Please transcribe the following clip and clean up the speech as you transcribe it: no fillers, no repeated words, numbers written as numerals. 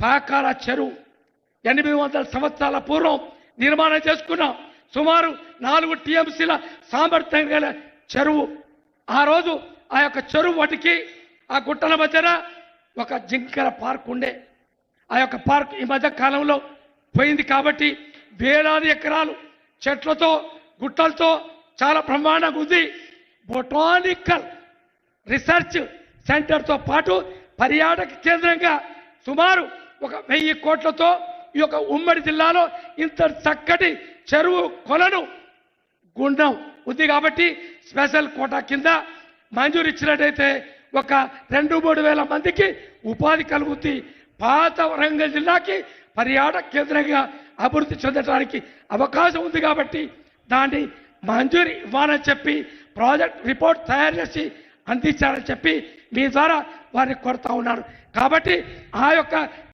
పాకాల చెరువు 800 సంవత్సరాల పూర్వం నిర్మాణం చేసుకున్నాం. సుమారు 4 టీఎంసీల సామర్థ్యం గల చెరువు. ఆ రోజు ఆ యొక్క చెరువు వాటికి ఆ గుట్టల మధ్యన ఒక జింకల పార్క్ ఉండే. ఆ యొక్క పార్క్ ఈ మధ్య కాలంలో పోయింది కాబట్టి వేలాది ఎకరాలు చెట్లతో గుట్టలతో చాలా బ్రహ్మాండంగా ఉంది. బొటానికల్ రీసెర్చ్ సెంటర్తో పాటు పర్యాటక కేంద్రంగా సుమారు 1000 కోట్లతో ఈ యొక్క ఉమ్మడి జిల్లాలో ఇంత చక్కటి చెరువు కొలను గుండం ఉంది కాబట్టి స్పెషల్ కోటా కింద మంజూరు ఇచ్చినట్టయితే 2-3 వేల మందికి ఉపాధి కలుగుతుంది. పాత వరంగల్ జిల్లాకి పర్యాటక కేంద్రంగా అభివృద్ధి చెందడానికి అవకాశం ఉంది కాబట్టి దాన్ని మంజూరు ఇవ్వాలని చెప్పి ప్రాజెక్ట్ రిపోర్ట్ తయారు చేసి అందించాలని చెప్పి మీ ద్వారా వారిని కోరుతా ఉన్నారు. కాబట్టి ఆ యొక్క